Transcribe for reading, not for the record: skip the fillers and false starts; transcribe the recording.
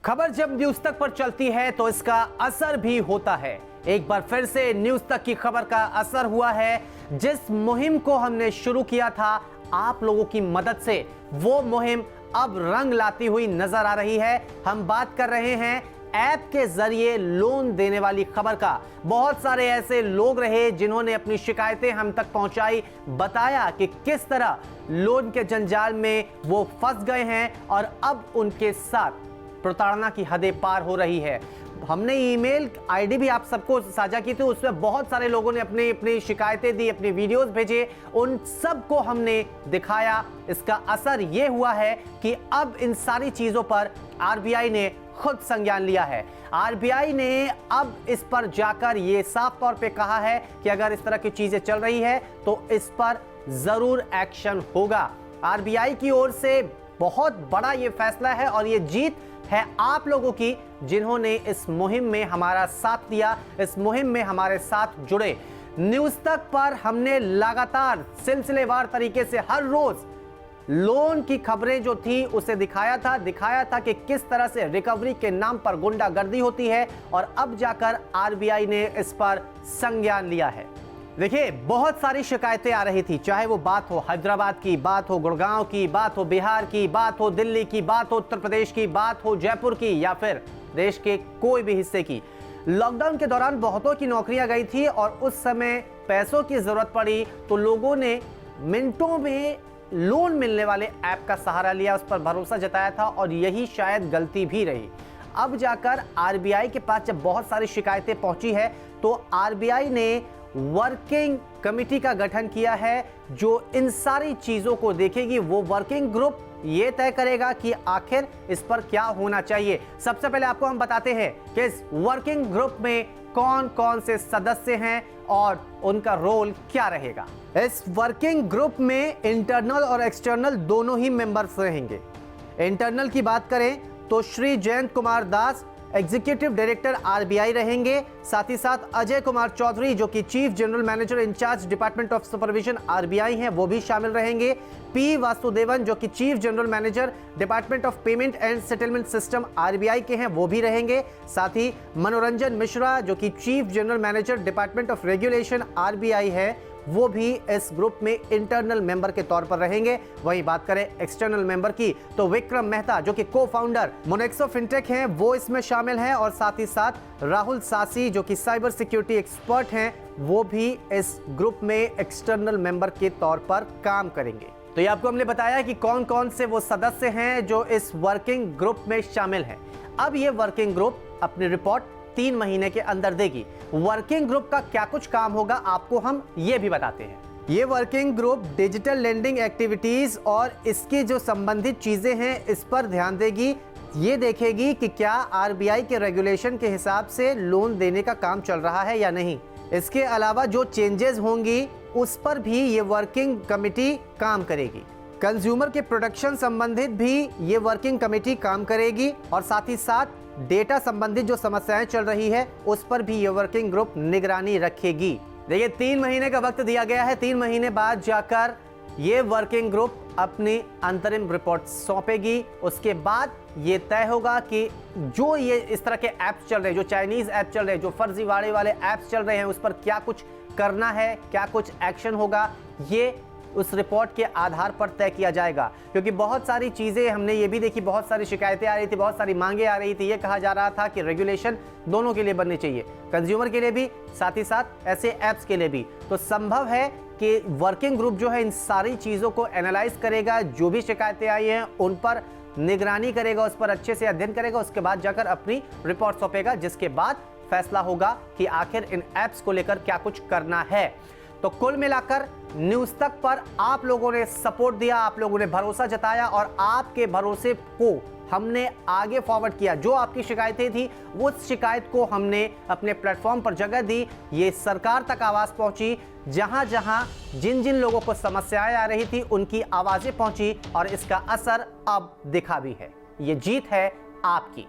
खबर जब न्यूज तक पर चलती है तो इसका असर भी होता है। एक बार फिर से न्यूज तक की खबर का असर हुआ है। जिस मुहिम को हमने शुरू किया था आप लोगों की मदद से, वो मुहिम अब रंग लाती हुई नजर आ रही है। हम बात कर रहे हैं ऐप के जरिए लोन देने वाली खबर का। बहुत सारे ऐसे लोग रहे जिन्होंने अपनी शिकायतें हम तक पहुंचाई, बताया कि किस तरह लोन के जंजाल में वो फंस गए हैं और अब उनके साथ प्रताड़ना की हदें पार हो रही है। हमने ईमेल आईडी भी आप सबको साझा की थी, उसमें बहुत सारे लोगों ने अपनी अपनी शिकायतें दी, अपने वीडियोस भेजे, उन सबको हमने दिखाया। इसका असर यह हुआ है कि अब इन सारी चीजों पर आरबीआई ने खुद संज्ञान लिया है। आरबीआई ने अब इस पर जाकर यह साफ तौर पे कहा है कि अगर इस तरह की चीजें चल रही है तो इस पर जरूर एक्शन होगा। आरबीआई की ओर से बहुत बड़ा यह फैसला है और यह जीत है आप लोगों की, जिन्होंने इस मुहिम में हमारा साथ दिया, इस मुहिम में हमारे साथ जुड़े। न्यूज तक पर हमने लगातार सिलसिलेवार तरीके से हर रोज लोन की खबरें जो थी उसे दिखाया था कि किस तरह से रिकवरी के नाम पर गुंडागर्दी होती है और अब जाकर आरबीआई ने इस पर संज्ञान लिया है। देखिए, बहुत सारी शिकायतें आ रही थी, चाहे वो बात हो हैदराबाद की, बात हो गुड़गांव की, बात हो बिहार की, बात हो दिल्ली की, बात हो उत्तर प्रदेश की, बात हो जयपुर की या फिर देश के कोई भी हिस्से की। लॉकडाउन के दौरान बहुतों की नौकरियां गई थी और उस समय पैसों की जरूरत पड़ी तो लोगों ने मिनटों में लोन मिलने वाले ऐप का सहारा लिया, उस पर भरोसा जताया था और यही शायद गलती भी रही। अब जाकर आरबीआई के पास जब बहुत सारी शिकायतें पहुंची है तो आरबीआई ने वर्किंग कमेटी का गठन किया है जो इन सारी चीजों को देखेगी। वो वर्किंग ग्रुप ये तय करेगा कि आखिर इस पर क्या होना चाहिए। सबसे पहले आपको हम बताते हैं कि इस वर्किंग ग्रुप में कौन कौन से सदस्य हैं और उनका रोल क्या रहेगा। इस वर्किंग ग्रुप में इंटरनल और एक्सटर्नल दोनों ही मेंबर्स रहेंगे। इंटरनल की बात करें तो Shri Jayant Kumar Das executive director RBI रहेंगे। साथ ही साथ अजय कुमार चौधरी जो कि chief general manager incharge department of supervision RBI हैं, वो भी शामिल रहेंगे। पी वासुदेवन जो कि chief general manager department of payment and settlement system RBI के हैं, वो भी रहेंगे। साथ ही मनोरंजन मिश्रा जो कि chief general manager department of regulation RBI है, वो भी इस ग्रुप में इंटरनल मेंबर के तौर पर रहेंगे। वहीं बात करें एक्सटर्नल मेंबर की तो विक्रम मेहता जो कि को फाउंडर मोनेक्सो फिनटेक हैं, वो इसमें शामिल हैं और साथ ही साथ राहुल सासी जो कि साइबर सिक्योरिटी एक्सपर्ट हैं, वो भी इस ग्रुप में एक्सटर्नल मेंबर के तौर पर काम करेंगे। तो ये आपको हमने बताया कि कौन कौन से वो सदस्य हैं जो इस वर्किंग ग्रुप में शामिल हैं। अब ये वर्किंग ग्रुप अपनी रिपोर्ट 3 महीने के अंदर देगी। वर्किंग ग्रुप का क्या कुछ काम होगा आपको हम ये भी बताते हैं। ये working group digital lending activities और इसकी जो संबंधित चीजें हैं इस पर ध्यान देगी। ये देखेगी कि क्या आरबीआई के रेगुलेशन के हिसाब से लोन देने का काम चल रहा है या नहीं। इसके अलावा जो चेंजेस होंगी उस पर भी ये वर्किंग कमेटी काम करेगी। कंज्यूमर के प्रोटेक्शन संबंधित भी ये वर्किंग कमेटी काम करेगी और साथ ही साथ डेटा संबंधित जो समस्याएं चल रही है उस पर भी ये वर्किंग ग्रुप निगरानी रखेगी। देखिए, 3 महीने का वक्त दिया गया है। 3 महीने बाद जाकर ये वर्किंग ग्रुप अपनी अंतरिम रिपोर्ट सौंपेगी। उसके बाद ये तय होगा कि जो ये इस तरह के ऐप्स चल रहे हैं, जो चाइनीज ऐप चल रहे हैं, जो फर्जीवाड़े वाले ऐप्स चल रहे हैं, उस पर क्या कुछ करना है, क्या कुछ एक्शन होगा, ये उस रिपोर्ट के आधार पर तय किया जाएगा। क्योंकि बहुत सारी चीज़ें हमने ये भी देखी, बहुत सारी शिकायतें आ रही थी, बहुत सारी मांगे आ रही थी। ये कहा जा रहा था कि रेगुलेशन दोनों के लिए बनने चाहिए, कंज्यूमर के लिए भी, साथ ही साथ ऐसे ऐप्स के लिए भी। तो संभव है कि वर्किंग ग्रुप जो है इन सारी चीज़ों को एनालाइज करेगा, जो भी शिकायतें आई हैं उन पर निगरानी करेगा, उस पर अच्छे से अध्ययन करेगा, उसके बाद जाकर अपनी रिपोर्ट सौंपेगा, जिसके बाद फैसला होगा कि आखिर इन ऐप्स को लेकर क्या कुछ करना है। तो कुल मिलाकर न्यूज तक पर आप लोगों ने सपोर्ट दिया, आप लोगों ने भरोसा जताया और आपके भरोसे को हमने आगे फॉरवर्ड किया। जो आपकी शिकायतें थी वो शिकायत को हमने अपने प्लेटफॉर्म पर जगह दी। ये सरकार तक आवाज पहुंची, जहां जहां जिन जिन लोगों को समस्याएं आ रही थी उनकी आवाजें पहुंची और इसका असर अब दिखा भी है। ये जीत है आपकी।